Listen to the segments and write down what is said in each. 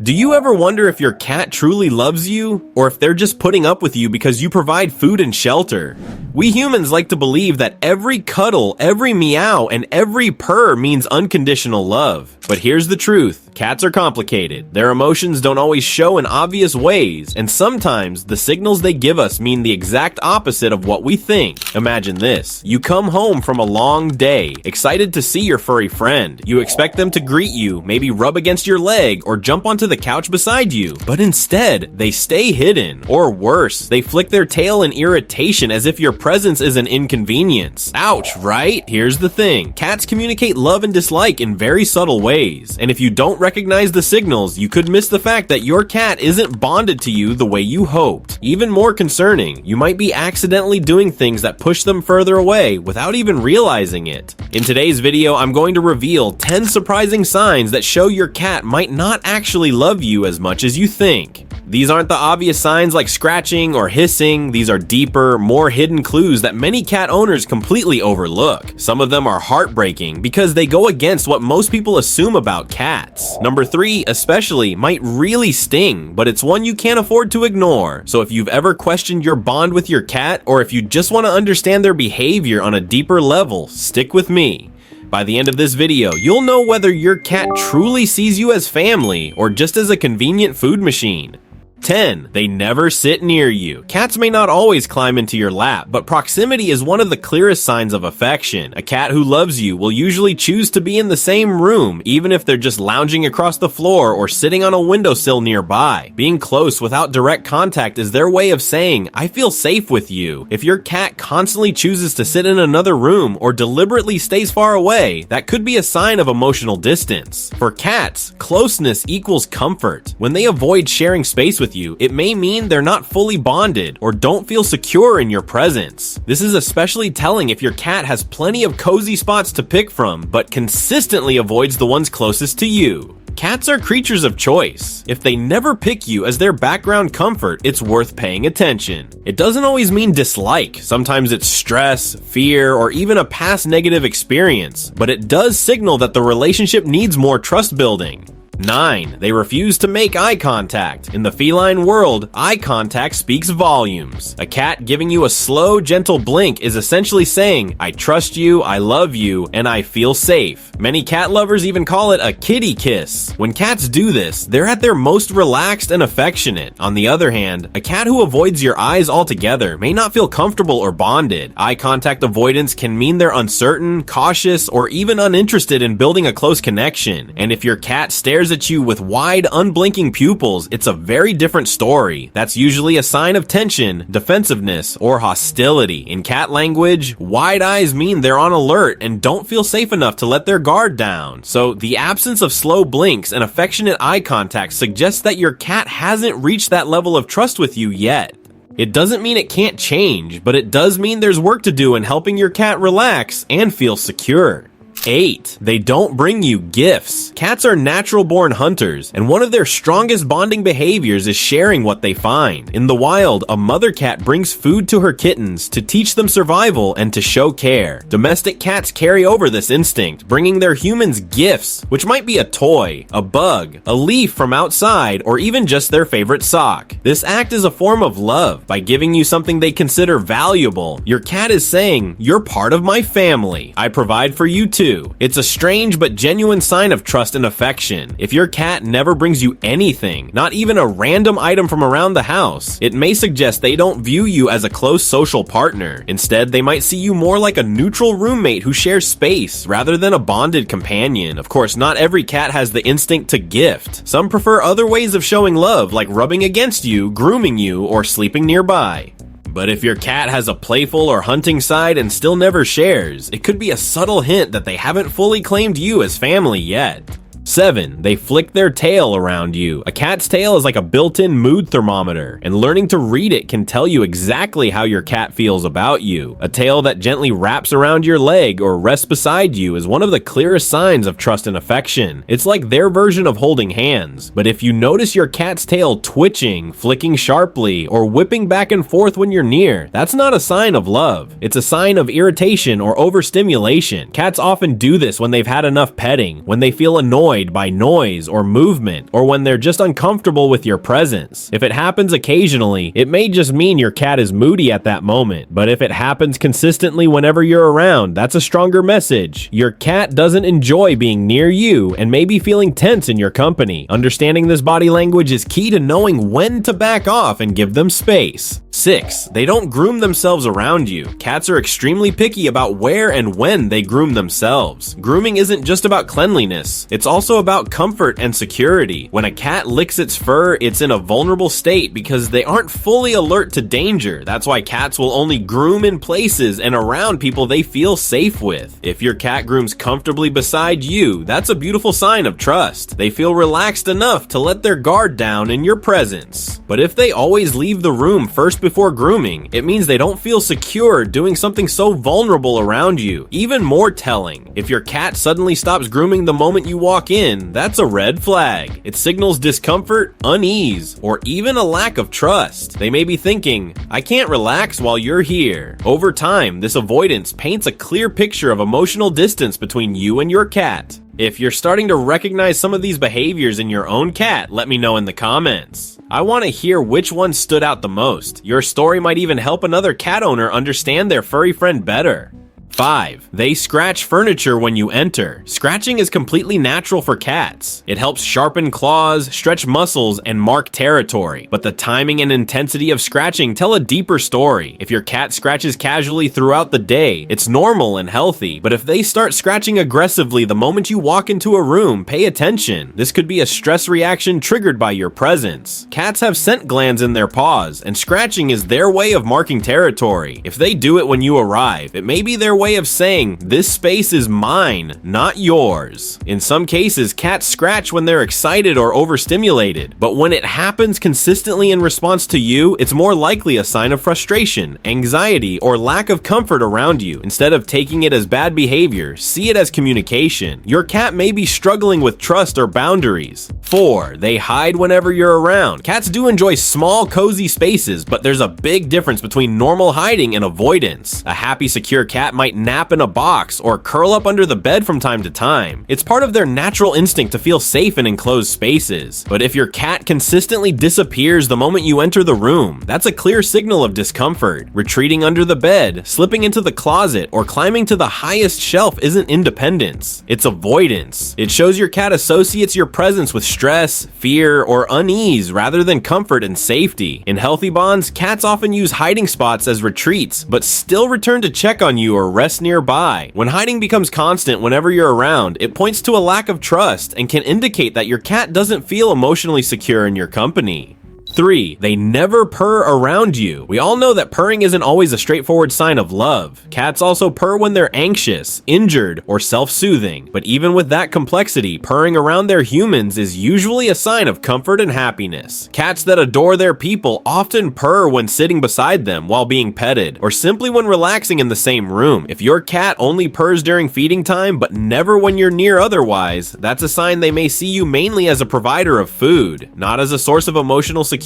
Do you ever wonder if your cat truly loves you, or if they're just putting up with you because you provide food and shelter? We humans like to believe that every cuddle, every meow, and every purr means unconditional love. But here's the truth. Cats are complicated. Their emotions don't always show in obvious ways, and sometimes the signals they give us mean the exact opposite of what we think. Imagine this. You come home from a long day, excited to see your furry friend. You expect them to greet you, maybe rub against your leg, or jump onto the couch beside you. But instead, they stay hidden. Or worse, they flick their tail in irritation as if your presence is an inconvenience. Ouch, right? Here's the thing. Cats communicate love and dislike in very subtle ways, and if you don't recognize the signals, you could miss the fact that your cat isn't bonded to you the way you hoped. Even more concerning, you might be accidentally doing things that push them further away without even realizing it. In today's video, I'm going to reveal 10 surprising signs that show your cat might not actually love you as much as you think. These aren't the obvious signs like scratching or hissing. These are deeper, more hidden clues that many cat owners completely overlook. Some of them are heartbreaking because they go against what most people assume about cats. Number 3, especially, might really sting, but it's one you can't afford to ignore. So if you've ever questioned your bond with your cat, or if you just want to understand their behavior on a deeper level, stick with me. By the end of this video, you'll know whether your cat truly sees you as family or just as a convenient food machine. 10. They never sit near you. Cats may not always climb into your lap, but proximity is one of the clearest signs of affection. A cat who loves you will usually choose to be in the same room, even if they're just lounging across the floor or sitting on a windowsill nearby. Being close without direct contact is their way of saying, "I feel safe with you." If your cat constantly chooses to sit in another room or deliberately stays far away, that could be a sign of emotional distance. For cats, closeness equals comfort. When they avoid sharing space with you, it may mean they're not fully bonded or don't feel secure in your presence. This is especially telling if your cat has plenty of cozy spots to pick from, but consistently avoids the ones closest to you. Cats are creatures of choice. If they never pick you as their background comfort, it's worth paying attention. It doesn't always mean dislike. Sometimes it's stress, fear, or even a past negative experience, but it does signal that the relationship needs more trust building. 9. They refuse to make eye contact. In the feline world, eye contact speaks volumes. A cat giving you a slow, gentle blink is essentially saying, "I trust you, I love you, and I feel safe." Many cat lovers even call it a kitty kiss. When cats do this, they're at their most relaxed and affectionate. On the other hand, a cat who avoids your eyes altogether may not feel comfortable or bonded. Eye contact avoidance can mean they're uncertain, cautious, or even uninterested in building a close connection. And if your cat stares at you with wide, unblinking pupils, it's a very different story. That's usually a sign of tension, defensiveness, or hostility. In cat language, wide eyes mean they're on alert and don't feel safe enough to let their guard down. So the absence of slow blinks and affectionate eye contact suggests that your cat hasn't reached that level of trust with you yet. It doesn't mean it can't change, but it does mean there's work to do in helping your cat relax and feel secure. 8. They don't bring you gifts. Cats are natural-born hunters, and one of their strongest bonding behaviors is sharing what they find. In the wild, a mother cat brings food to her kittens to teach them survival and to show care. Domestic cats carry over this instinct, bringing their humans gifts, which might be a toy, a bug, a leaf from outside, or even just their favorite sock. This act is a form of love. By giving you something they consider valuable, your cat is saying, "You're part of my family. I provide for you too." It's a strange but genuine sign of trust and affection. If your cat never brings you anything, not even a random item from around the house, it may suggest they don't view you as a close social partner. Instead, they might see you more like a neutral roommate who shares space rather than a bonded companion. Of course, not every cat has the instinct to gift. Some prefer other ways of showing love, like rubbing against you, grooming you, or sleeping nearby. But if your cat has a playful or hunting side and still never shares, it could be a subtle hint that they haven't fully claimed you as family yet. 7. They flick their tail around you. A cat's tail is like a built-in mood thermometer, and learning to read it can tell you exactly how your cat feels about you. A tail that gently wraps around your leg or rests beside you is one of the clearest signs of trust and affection. It's like their version of holding hands. But if you notice your cat's tail twitching, flicking sharply, or whipping back and forth when you're near, that's not a sign of love. It's a sign of irritation or overstimulation. Cats often do this when they've had enough petting, when they feel annoyed, annoyed by noise or movement, or when they're just uncomfortable with your presence. If it happens occasionally, it may just mean your cat is moody at that moment, but if it happens consistently whenever you're around, that's a stronger message. Your cat doesn't enjoy being near you and may be feeling tense in your company. Understanding this body language is key to knowing when to back off and give them space. 6. They don't groom themselves around you. Cats are extremely picky about where and when they groom themselves. Grooming isn't just about cleanliness, it's also about comfort and security. When a cat licks its fur, it's in a vulnerable state because they aren't fully alert to danger. That's why cats will only groom in places and around people they feel safe with. If your cat grooms comfortably beside you, that's a beautiful sign of trust. They feel relaxed enough to let their guard down in your presence. But if they always leave the room first before grooming, it means they don't feel secure doing something so vulnerable around you. Even more telling, if your cat suddenly stops grooming the moment you walk in, that's a red flag. It signals discomfort, unease, or even a lack of trust. They may be thinking, I can't relax while you're here. Over time, this avoidance paints a clear picture of emotional distance between you and your cat. If you're starting to recognize some of these behaviors in your own cat, let me know in the comments. I want to hear which one stood out the most. Your story might even help another cat owner understand their furry friend better. 5. They scratch furniture when you enter. Scratching is completely natural for cats. It helps sharpen claws, stretch muscles, and mark territory. But the timing and intensity of scratching tell a deeper story. If your cat scratches casually throughout the day, it's normal and healthy. But if they start scratching aggressively the moment you walk into a room, pay attention. This could be a stress reaction triggered by your presence. Cats have scent glands in their paws, and scratching is their way of marking territory. If they do it when you arrive, it may be their way of saying, this space is mine, not yours. In some cases, cats scratch when they're excited or overstimulated, but when it happens consistently in response to you, it's more likely a sign of frustration, anxiety, or lack of comfort around you. Instead of taking it as bad behavior, see it as communication. Your cat may be struggling with trust or boundaries. 4. They hide whenever you're around. Cats do enjoy small, cozy spaces, but there's a big difference between normal hiding and avoidance. A happy, secure cat might nap in a box or curl up under the bed from time to time. It's part of their natural instinct to feel safe in enclosed spaces. But if your cat consistently disappears the moment you enter the room, that's a clear signal of discomfort. Retreating under the bed, slipping into the closet, or climbing to the highest shelf isn't independence. It's avoidance. It shows your cat associates your presence with stress, fear, or unease rather than comfort and safety. In healthy bonds, cats often use hiding spots as retreats, but still return to check on you or rest nearby. When hiding becomes constant whenever you're around, it points to a lack of trust and can indicate that your cat doesn't feel emotionally secure in your company. 3. They never purr around you. We all know that purring isn't always a straightforward sign of love. Cats also purr when they're anxious, injured, or self-soothing. But even with that complexity, purring around their humans is usually a sign of comfort and happiness. Cats that adore their people often purr when sitting beside them while being petted, or simply when relaxing in the same room. If your cat only purrs during feeding time, but never when you're near otherwise, that's a sign they may see you mainly as a provider of food, not as a source of emotional security.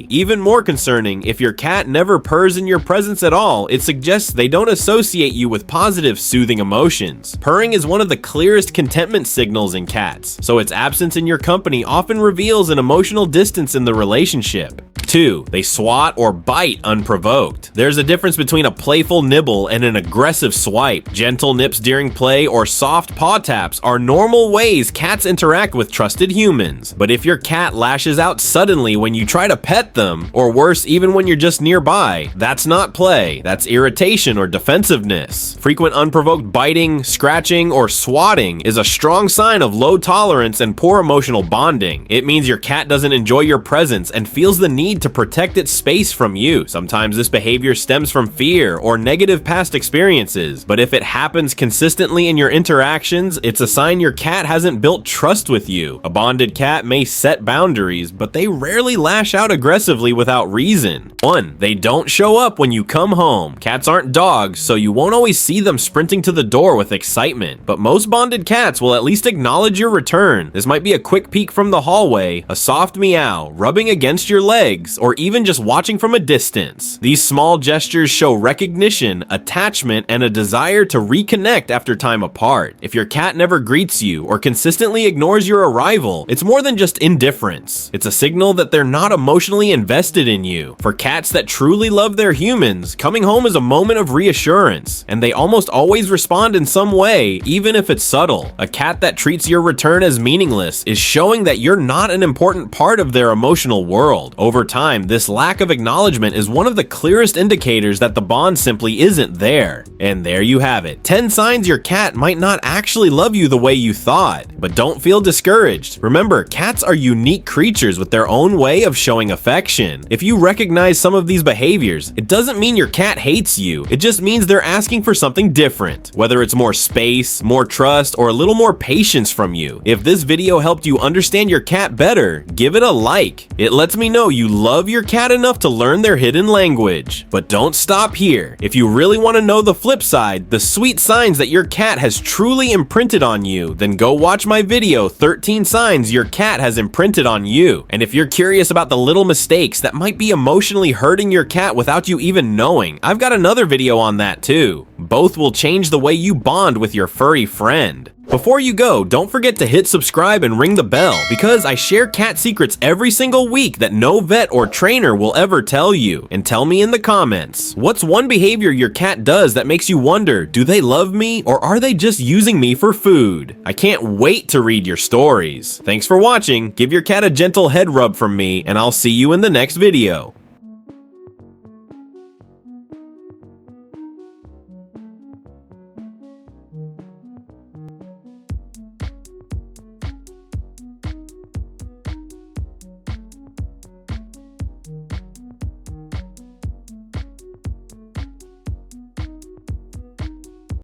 Even more concerning, if your cat never purrs in your presence at all, it suggests they don't associate you with positive, soothing emotions. Purring is one of the clearest contentment signals in cats, so its absence in your company often reveals an emotional distance in the relationship. 2. They swat or bite unprovoked. There's a difference between a playful nibble and an aggressive swipe. Gentle nips during play or soft paw taps are normal ways cats interact with trusted humans. But if your cat lashes out suddenly when you try to pet them, or worse, even when you're just nearby, that's not play, that's irritation or defensiveness. Frequent unprovoked biting, scratching, or swatting is a strong sign of low tolerance and poor emotional bonding. It means your cat doesn't enjoy your presence and feels the need to protect its space from you. Sometimes this behavior stems from fear or negative past experiences, but if it happens consistently in your interactions, it's a sign your cat hasn't built trust with you. A bonded cat may set boundaries, but they rarely lash out aggressively without reason. 1. They don't show up when you come home. Cats aren't dogs, so you won't always see them sprinting to the door with excitement, but most bonded cats will at least acknowledge your return. This might be a quick peek from the hallway, a soft meow, rubbing against your legs, legs, or even just watching from a distance. These small gestures show recognition, attachment, and a desire to reconnect after time apart. If your cat never greets you or consistently ignores your arrival, it's more than just indifference. It's a signal that they're not emotionally invested in you. For cats that truly love their humans, coming home is a moment of reassurance, and they almost always respond in some way, even if it's subtle. A cat that treats your return as meaningless is showing that you're not an important part of their emotional world. Over time, this lack of acknowledgement is one of the clearest indicators that the bond simply isn't there. And there you have it. 10 signs your cat might not actually love you the way you thought. But don't feel discouraged. Remember, cats are unique creatures with their own way of showing affection. If you recognize some of these behaviors, it doesn't mean your cat hates you. It just means they're asking for something different. Whether it's more space, more trust, or a little more patience from you. If this video helped you understand your cat better, give it a like. It lets me know you love your cat enough to learn their hidden language. But don't stop here. If you really want to know the flip side, the sweet signs that your cat has truly imprinted on you, then go watch my video, 13 signs your cat has imprinted on you. And if you're curious about the little mistakes that might be emotionally hurting your cat without you even knowing, I've got another video on that too. Both will change the way you bond with your furry friend. Before you go, don't forget to hit subscribe and ring the bell, because I share cat secrets every single week that no vet or trainer will ever tell you. And tell me in the comments, what's one behavior your cat does that makes you wonder, do they love me or are they just using me for food? I can't wait to read your stories. Thanks for watching, give your cat a gentle head rub from me, and I'll see you in the next video.